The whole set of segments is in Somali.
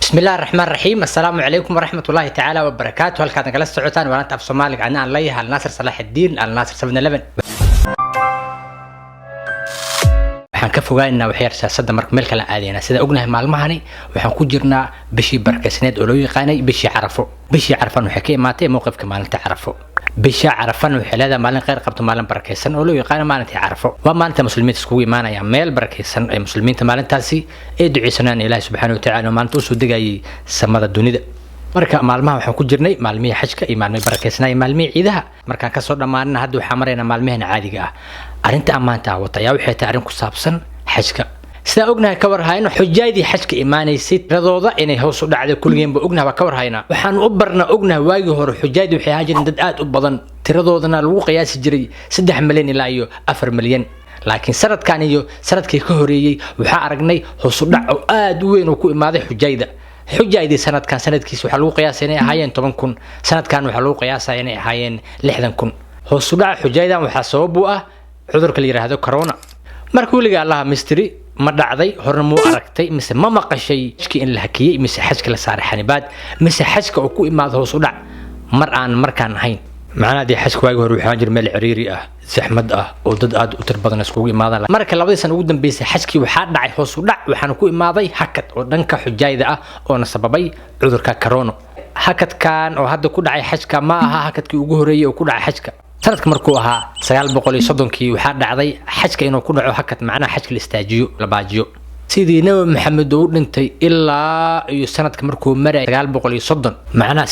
بسم الله الرحمن الرحيم. السلام عليكم ورحمة الله تعالى وبركاته. هل كان جلست سعوتان وانا في صومالي عنا عن ليها الناصر صلاح الدين الناصر 7-11 waxaan ka fogaanaa waxyar siyaasadda marka meel kala aadayna sida ognahay maalmahani waxaan ku jirnaa bishii barkeysneed oo loo yaqaanay bishii carafo waxay ka imaatay mowqifka maalinta carafo bishii carafo waxay leedahay maalin qeyr qabto maalin barkeysan oo loo yaqaan maalinta carafo waa maalinta muslimiinta iskugu imaanaya meel barkeysan ay muslimiinta maalintaasi ay duceysanayaan ilaahay subxaanahu wa tacaala maalinta u soo degayay samada dunida marka maalmaha waxaan ku jirnay maalmihii xajka iyo maalmihii barakeysnaa iyo maalmihii ciidaha markaan ka soo dhamaanana hadda waxaan maraynaa maalmihii caadiga ah arinta amaanta wata ayaa waxay tahay arrin ku saabsan xajka sida ognahay ka war hayno xujaydii xajka imaanaysay tiradooda inay hoos u dhacday kulligeenba ognahay ka war hayna waxaan u barna ognahay waagii hore xujaydii waxay ahaan jireen dad aad u badan tiradoodana lagu qiyaasi jiray 3 milyan ilaa iyo 4 milyan laakiin sanadkan iyo sanadkii ka horeeyay waxaa aragnay hoos u dhac oo aad u weyn oo ku imaaday xujaydii sanadkan sanadkiisa waxaa lagu qiyaasay inay ahaayeen 10,000 sanadkan waxaa lagu qiyaasay inay ahaayeen 60,000 hoos u dhac xujaydan waxaa sabab u ah cudurka la yiraahdo corona marka waliga allah mistri ma dhacday horna muu aragtay mise ma maqashay xajki in la hakiyay mise xajka la saaray xanibaad mise xajka oo ku imaado hoos u dhac markaan ahayn macnaha dii xajka waagi hore waxaan jir meel ciriiri ah saxmad ah oo dad aad u tir badan iskugu imaadaan marka labadii san ugu dambeysay xajkii waxaa dhacay hoos u dhac waxaana ku imaaday hakad oo dhanka xujayda ah oo sababay cudurka corona hakadkan oo hadda ku dhacay xajka ma aha hakadkii ugu horeeyay oo ku dhacay xajka sanadka markuu ahaa 930kii waxaa dhacday xajka inuu ku dhaco hakad macnaha xajka la istaajiyo la baajiyo sidii nabi maxamed uu dhintay ilaa iyo sanadka markuu maray 930 macnaha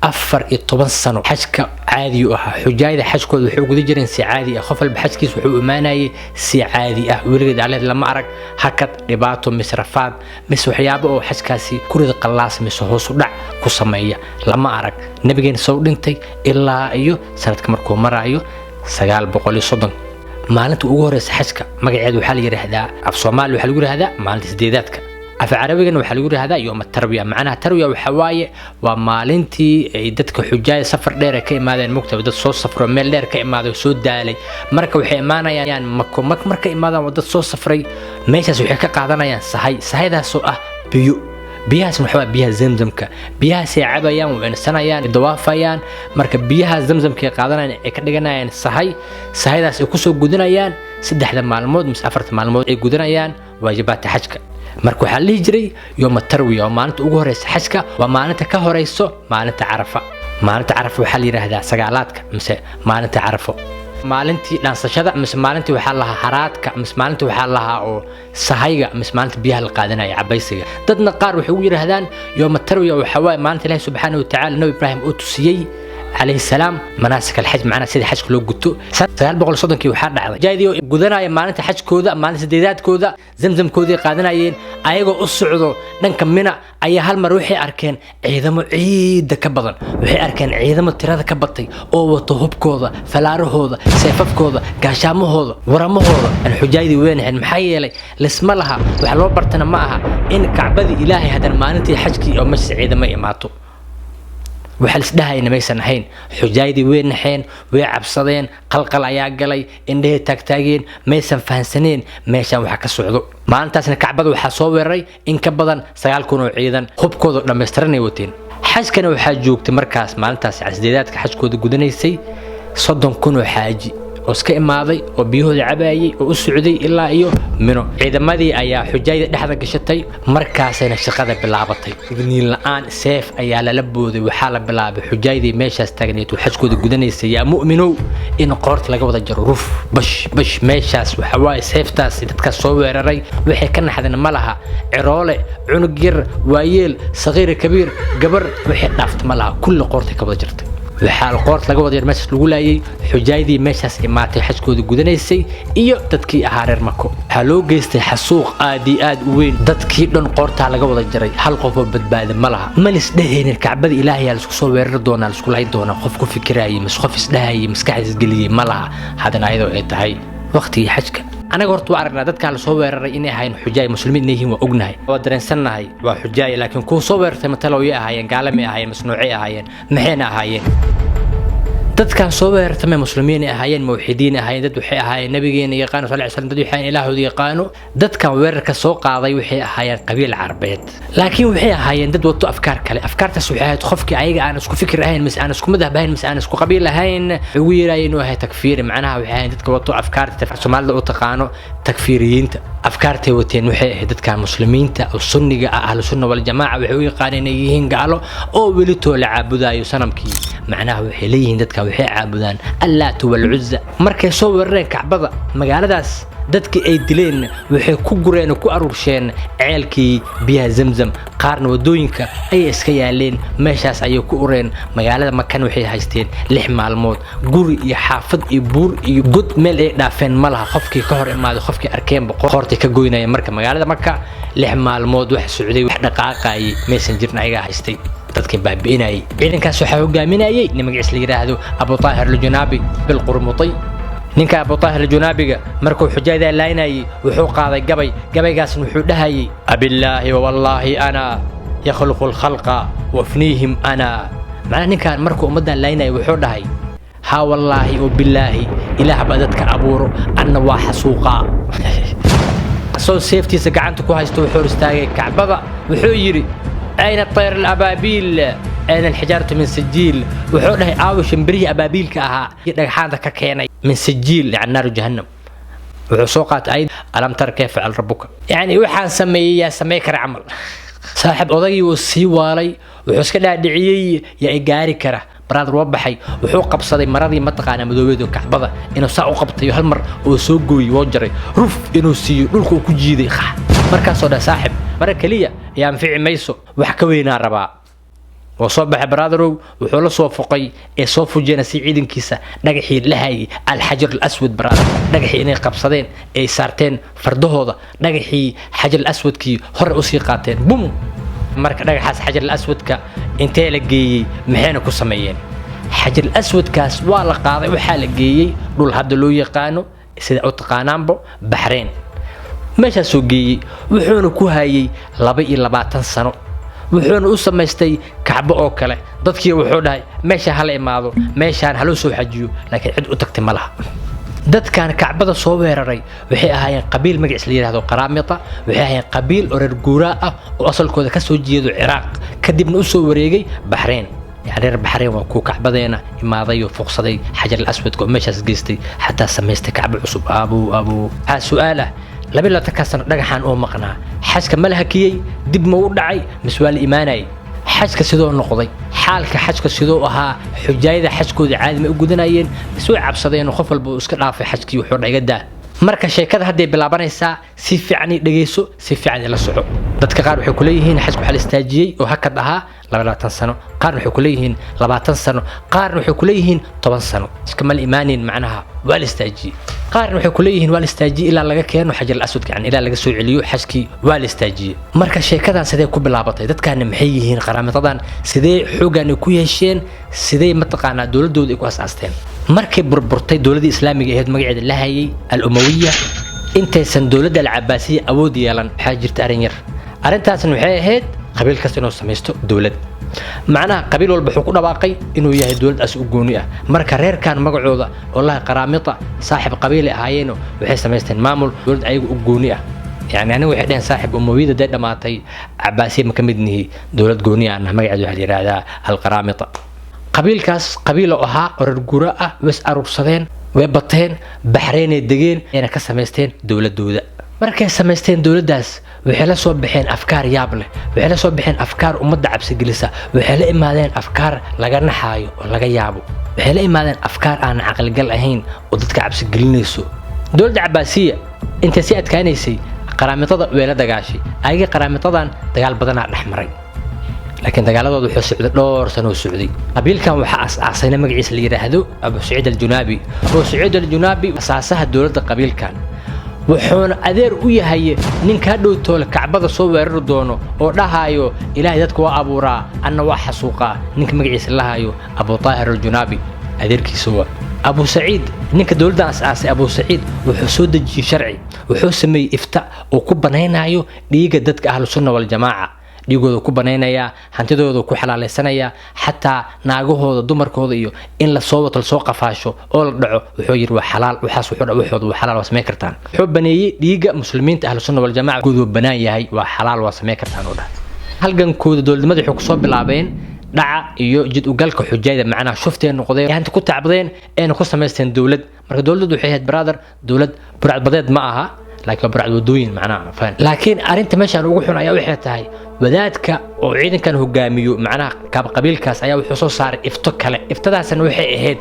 314 sano xajka caadi ah xujayda xajkooda wuxuu guda jireen si caadi ah qof walba xajkiisa wuxuu imaanayay si caadi ah weligeed aleed lama arag hakad dhibaato misrafaad mis waxyaabo oo xajkaasi kurida qalaas mis hoos u dhac ku sameeya lama arag nabigeena soo dhintay ilaa iyo sanadka markuu marayo 930 maalinta ugu horeysa xajka magaceedu waxa la yiraahdaa af Soomaali waxa lagu yiraahdaa maalinta sideedaadka af Carabigan waxa lagu yiraahdaa yawm at-tarwiya macnaha tarwiya waxa waaye waa maalintii ay dadka xujaay safar dheer ka imaadeen mugtaba dad soo safro meel dheer ka imaaday soo daalay marka waxay imaanayaan marka imaadaan dad soo safray meeshaas waxay ka qaadanayaan sahaydaas oo ah biyahaas maxaa biyaha zamzamka biyahaas ay cabayaan oo insanayaan dawaafayaan marka biyaha zamzamka qaadanayaan ay ka dhiganayaan sahaydaas ay ku soo gudanayaan 3 maalmood mise 4 maalmood ay gudanayaan waajibaadka xajka marka waxa la jiray yawm at-tarwiya maalinta ugu horeysa xajka waa maalinta ka horeyso maalinta carafa waxa la yiraahdaa sagaalaadka mise maalinta carafo maalintii dhansashada mise maalintii waxa la haraadka mise maalintii waxa la oo sahayga mise maalintii biyaha la qaadanaya cabaysiga dadna qaar waxay u yiraahdaan yawm at-tarwiya waxa waa maalintii ilaahay subhanahu wa ta'ala nabi ibraahim uu tusiyay عليه السلام مناسك الحج معنا سيدي حج لو قلتو 930kii waxaa dhacday jaaydiyo gudanaya maalinta xajkooda maalinta sideedaadkooda zamzamkoodii qaadanayeen ayagoo u socdo dhanka mina ayaa hal mar waxay arkeen ciidamo ciida ka badan waxay arkeen ciidamo tirada ka batay oo wato hubkooda falaarahooda seefafkooda gaashaamahooda waramahooda aan xujaydii weenayn maxay yeelay lisma laha wax loo bartana ma aha in kacbadii ilaahay hadan maalintii xajkii oo masjid ciidamo imaato waxa la isdhaayna maysan ahayn xujaydii weyn naxeen way cabsadeen qalqal ayaa galay indhaha taagtaageen maysan fahansaneen meeshan waxa ka socdo maalintaasna kacbada waxa soo weeraray in ka badan 9,000 oo ciidan hubkooda dhameystiran ay wateen xajkana waxa joogtay markaas maalintaas casdeedaadka xajkooda gudanaysay 30,000 oo xaaji oo iska imaaday oo biyahooda cabaayay oo u socday ilaa iyo mino ciidamadii ayaa xujayda dhexda gashatay markaasayna shaqada bilaabatay igniin la'aan seef ayaa lala booday waxaa la bilaabay xujaydii meeshaas taagneed oo xajkooda gudanaysay yaa mu'minow in qoorta laga wada jaro ruf bash meeshaas waxa waa seeftaas dadka soo weeraray waxay ka naxdeen malaha ciroole cunug yar waayeel saqiir kabiir gabar waxay dhaaftay malaha kulli qoorta ka wada jirtay waxaa qoort laga wada meeshaas lagu laayay xujaydii meeshaas imaatay xajkooda gudanaysay iyo dadkii ahaa reer Mako waxaa loo geystay xasuuq aad u weyn dadkii dhan qoorta laga wada jaray hal qof oo badbaada ma laha ma lis dhaheen kacbada ilaahay la isku soo weerar doona la isku laay doona qof ku fikirayay mas qof isdhaayay maskaxdiis galiyay ma laha hadana ayadoo ay tahay waqtigii xajka anaga horta waa aragnaa dadka la soo weeraray inay ahayn xujaay muslimiin yihiin waa ognahay waa dareensanahay waa xujaay laakiin ku soo weertay matalo ay ahaayeen gaalami ahaayeen masnuuci ahaayeen maxayna ahaayeen dadkan soo weerartamay muslimiin ahaayeen muwaxidiin ahaayeen dad waxay ahaayeen nabigeena yaqaan sallallahu alayhi wasallam dad waxay ilaahooda yaqaano dadkan weerarka soo qaaday waxay ahaayeen qabiil carbeed laakiin waxay ahaayeen dad wato afkaar kale afkaartaas waxay ahayd qofkii ayaga aan isku fikir ahayn mis aan isku madahab ahayn mis aan isku qabiil ahayn ugu yeerayeen inuu ahay takfiir macnaha waxay ahaayeen dadka wato afkaarta Soomaalida u taqaano takfiiriyiinta afkaartay wateen waxay ahayd dadka muslimiinta oo sunniga ah ahlu sunna wal jamaa waxay u yaqaaneen yihiin gaalo oo weli toola caabudayo sanamkii macnaha waxay leeyihiin dadka waxay caabudaan allaat wal uzza markay soo weerareen kacbada magaaladaas dadkii ay dileen waxay ku gureen ku aruursheen ceelkii biyaha zamzam qaarna wadooyinka ay iska yaaleen meeshaas ayay ku ureen magaalada makan waxay haysteen 6 maalmood guri iyo xaafad iyo buur iyo god meel ay dhaafeen malaha qofkii ka hor imaado qofkii arkeen boqortii ka goynaya marka magaalada Makka 6 maalmood wax socday wax dhaqaaqay meesan jirna ayaga haystay dadkii baabiinay ciidankaas waxa hogaaminayay nin magaciisa la yiraahdo Abu Tahir al-Junabi bil Qurmuti ninka Abu Tahir al-Junabiga markuu xujaayada laaynay wuxuu qaaday gabaygaas wuxuu dhahayay abillahi wa wallahi ana yakhluqu al-khalqa wa afnihim ana macna ninkan markuu ummadan laaynay wuxuu dhahay ha wallahi wa billahi ilaah badadka abuuro anna waa xasuuqa soo seeftiisa gacanta ku haysto wuxuu istaagay kacbada wuxuu yiri أين الطير الأبابيل أين الحجارة من سجيل وحوله عاوش بريه أبابيل كأها حاضر ككيني من سجيل يعني نار جهنم وسوقات أيضا ألم تر كيف فعل ربك يعني وحان سميك العمل صاحب أضي والسيوالي وحسك لا دعيي يا إيجاري كره براد وبحي وحوق بصدي مرضي متقانا مدويدو كحبضة إنه ساعة قبطي هالمر وسوقوي وجري رف إنه سيو نلقو كجيدي خح مركز صدا صاحب مركز ليا ينفع ميسو وحكوينا ربا وصبح برادرو وحول صوفقي صوفو جنسي عيدن كيسا نجحي لهاي الحجر الأسود برادر نجحي إني قبصدين سارتين فردهوضة نجحي حجر الأسود كي هر أسيقاتين بوم marka dhagaxaas xajar al-aswad ka intee la geeyay maxayna ku sameeyeen xajar al-aswad kaas waa la qaaday waxa la geeyay dhul hadda loo yaqaano sida u taqaanaanbo Bahrain meesha soo geeyay wuxuuna ku hayay 22 sano wuxuuna u samaystay kacbo oo kale dadkii wuxuu dhahay meesha hal imaado meeshaan hal soo xajiyo laakiin cid u tagtay malaha dadkan kacbada soo weeraray waxay ahaayeen qabiil magaciisa la yiraahdo Qaraamita waxay ahaayeen qabiil oo reer guuraa ah oo asalkooda ka soo jeedo Ciraaq kadibna u soo wareegay Bahrain يعني reer Bahrain waa ku kacbadeena imaaday oo fuqsaday xajar al-aswad oo meeshaas geystay xataa samaystay kacbo cusub abu su'aala labila takasana dhagaxan oo maqnaa xaska malahakiyay dib ma u dhacay miswaal iimaanay xajka sidoo noqday xaalka xajka sidoo ahaa xujaayada xajkooda caadi ma u gudanayeen soo cabsadeen qof walba iska dhaafay xajkii wuxuu dhigada marka sheekada hadday bilaabanaysaa si fiican dhageyso si fiican la soco dadka qaar waxay ku leeyihiin xajku xal istaajiyay oo hakad ahaa 22 sano qaar waxay ku leeyihiin 20 sano qaar waxay ku leeyihiin 10 sano iska mal iimaanin macnaha waa la istaajiyay qaar waxay ku leeyihiin waa la istaajiyay ilaa laga keeno xajar al-aswad yani ilaa laga soo celiyo xajkii waa la istaajiyay marka sheekadan sidee ku bilaabatay dadkan maxay yihiin qaraamitadan sidee xoogan ku yeesheen sidee mataqaana dawladooda ay ku asaasteen markay burburtay dawladda islaamiga ahayd magaceeda la hayay al-umawiyya intaysan dawladda al-cabbaasiyya awood yeelan waxa jirta arin yar arintaasna waxay ahayd qabiil kasta inuu samaysto dawlad macnaha qabiil walba wuxuu ku dhawaaqay inuu yahay dawladaas u gooni ah marka reerkan magacooda wallahi Qaraamita saaxib qabiil ahaayeen waxay samaysteen maamul dawlad ayagu u gooni ah يعني أنا واحد إن صاحب أموية ده دماتي عباسي مكمدني دولة جونية أنا ما قاعد واحد هذا القرامطة قبيل كاس قبيلة أها رجوراء بس أربصتين وبطين بحرين الدجين أنا كسمستين دولة مركز سمستين دولة داس وحلا صوب بحين أفكار يابله وحلا صوب بحين أفكار ومدة عبس جلسة وحلا إما ذين أفكار لجرنا حايو ولا جيابو وحلا إما ذين أفكار أنا عقل جل أهين وضدك عبس جلنيسو دولة عباسية أنت سيأت كانيسي قرامطة ولا دجاشي أي قرامطة دجال بدنا نحمرين لكن دجالات وحوس دور سنة السعودي قبيل كان وحاس عصينا مجلس اللي يرهدو أبو سعيد الجنابي أبو سعيد الجنابي أساسها الدولة قبيل كان وحون أدير ويا هي نكادو تول كعبة صور ردونه ودهايو إلهي ذاتك وأبو را أنا واحد سوقا نك مجلس الله هايو أبو طاهر الجنابي أدير كيسوا أبو سعيد نك دولة أساسي أبو سعيد وحسود الجي شرعي وحسمي إفتاء وكبنين هايو ليجا دتك أهل السنة والجماعة dhiigooda ku banaynaya hantidooda ku xalaalaysanaya xataa naagahooda dumarkooda iyo in la soo wato lasoo qafaasho oo la dhaco wuxuu yiri waa xalaal waxaas wuxuu dhaco waxooda waa xalaal waa sameyn kartaan wuxuu baneeyay dhiiga muslimiinta ahlu sunna wal jamaa guud banaan yahay waa xalaal waa sameyn kartaan oo dhahay halgankooda dowladnimada wuxuu ku soo bilaabeen dhaca iyo jid u galka xujayda macnaha shufteen noqdeen inta ku tacbadeen ee ku sameysteen dawlad marka dawladdu waxay ahayd brother dawlad burcadbadeed ma aha laakiin burcad wadooyin macnaha faan laakiin arinta meeshan ugu xun ayaa waxay tahay wadaadka oo ciidankan hogaamiyo macnaha qabiilkaas ayaa wuxuu soo saaray ifto kale iftadaasna waxay ahayd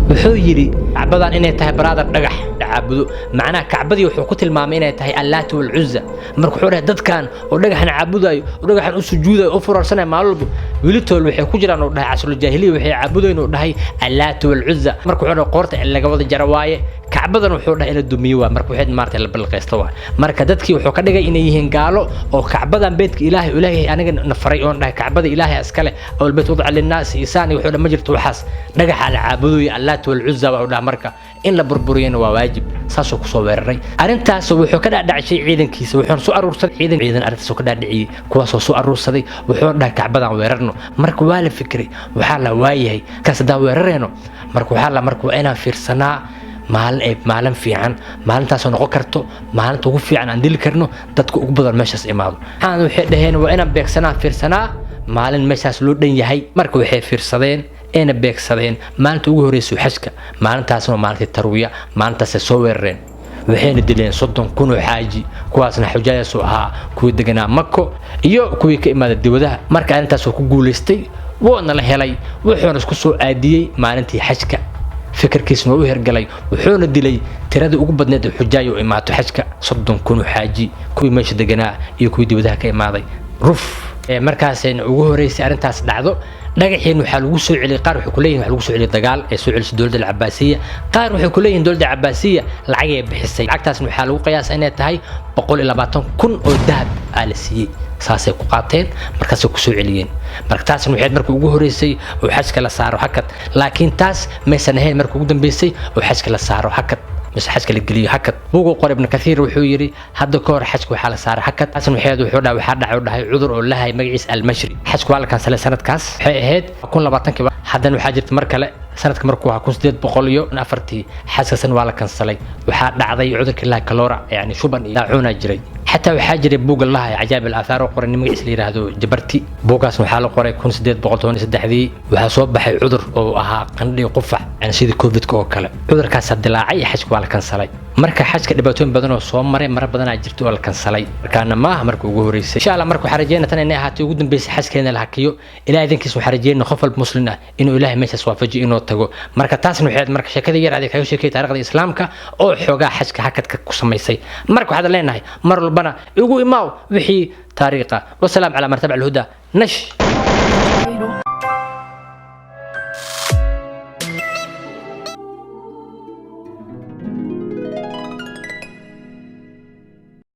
wuxuu yiri kacbadan inay tahay brother dhagax caabudo macnaha kacbadii wuxuu ku tilmaamay inay tahay allaat wal uzza marka wuxuu dhahay dadkan oo dhagaxna caabudayo oo dhagaxan u sujuudayo oo furarsanay maalulba wilitool waxay ku jiraan oo dhahay casrul jaahiliya waxay caabudeen oo dhahay allaat wal uzza marka wuxuu dhahay qoorta laga wada jara waaye kacbadan wuxuu dhahay ila dumiyo waa marka waxay maartay la balqeysto waa marka dadkii wuxuu ka dhigay inay yihiin gaalo oo kacbadan beedka ilaahay aniga nafaray oo dhahay kacbada ilaahay askale oo beed wada linaas isaan wuxuu dhahay ma jirto waxaas dhagaxa la caabudo allaat wal uzza waa dhahay marka in la burburiyana waa waajib saasoo ku soo weeraray arintaas wuxuu ka dhaadhacay ciidankiisa wuxuu soo aruursaday ciidan arintaas ka dhaadhiciyay kuwaas oo soo aruursaday wuxuu dhahay kacbadan weerarno marka waa la fikray waxa la waayahay kaas daa weerarayno marka waxa la marka inaan fiirsanaa maalin fiican maalintaas oo noqon karto maalinta ugu fiican aan dili karno dadka ugu badan meeshaas imaado aan waxay dhaheen waa inaan beegsanaa fiirsanaa maalin meeshaas loo dhan yahay marka waxay fiirsadeen eena beegsadeen maalinta ugu horeysay xajka maalintaasna maalintii tarwiya maalintaas soo weerareen waxayna dileen 30,000 oo xaaji kuwaasna xujaayadu ahaa kuwa deganaa Makko iyo kuwii ka imaaday dibadaha marka arintaas ku guuleystay woona la helay wuxuuna isku soo aadiyay maalintii xajka fikirkiisna uu hergalay wuxuuna dilay tiradii ugu badneed ee xujaay oo imaato xajka 30,000 oo xaaji kuwii meesha deganaa iyo kuwii dibadaha ka imaaday ruf markaasina ugu horeysay arintaas dhacdo dhagaxeen waxa lagu soo celiyay qaar wuxuu ku leeyahay waxa lagu soo celiyay dagaal ee soo celisay dawladda Cabbaasiya qaar wuxuu ku leeyahay dawladda Cabbaasiya lacag ay bixisay lacagtaasna waxa lagu qiyaasay inay tahay 120,000 oo dahab la siiyay saasay ku qaateen markaas ku soo celiyeen marka taasna waxay markii ugu horeysay oo xajka la saaro hakad laakiin taas ma sanahay markii ugu dambeysay oo xajka la saaro hakad بس حجك الجلية حكت بوجو قريب كثير وحيري هذا كور حجك وحالة صار حكت أصلا وحيد وحدا وحدا عودا هاي عذر ولا هاي مجلس المشري حجك ولا كان سنة كاس هيد أكون لبعضن كبا حدا وحاجة مركلة سنة كمركوها كون سديد بقوليو نفرتي حاسة سنة ولا كان صلي وحدا عضي عذر كلها كلورا يعني شو بني لاعونا جري حتى وحاجري بوق الله عجائب الآثار وقرن مجلس لي هذا جبرتي بوقاس وحاله قري كون سديد بقولتون سدحدي وحصوب بحي عذر أو أها قندي قفع يعني سيد كوفيد كوكله عذر كاس الدلاعي حجك ولا كان صلي marka xajka dhibaatooyin badan oo soo maray mar badan ay jirto wal kansalay markaana ma marka ugu horeysay insha Allah marka xarajeena tan inay ahaato ugu dambeysay xajkeena la hakiyo ilaahay idinkiis waxa xarajeena qof walba muslim ah inuu ilaahay meeshaas waafajiyo inuu tago marka taasna waxay marka sheekada yar adeeg kaga sheekay taariikhda islaamka oo xoogaa xajka hakadka ku sameysay marka waxaad leenahay mar walbana ugu imaaw wixii taariikha wasalaam ala martaba al huda nash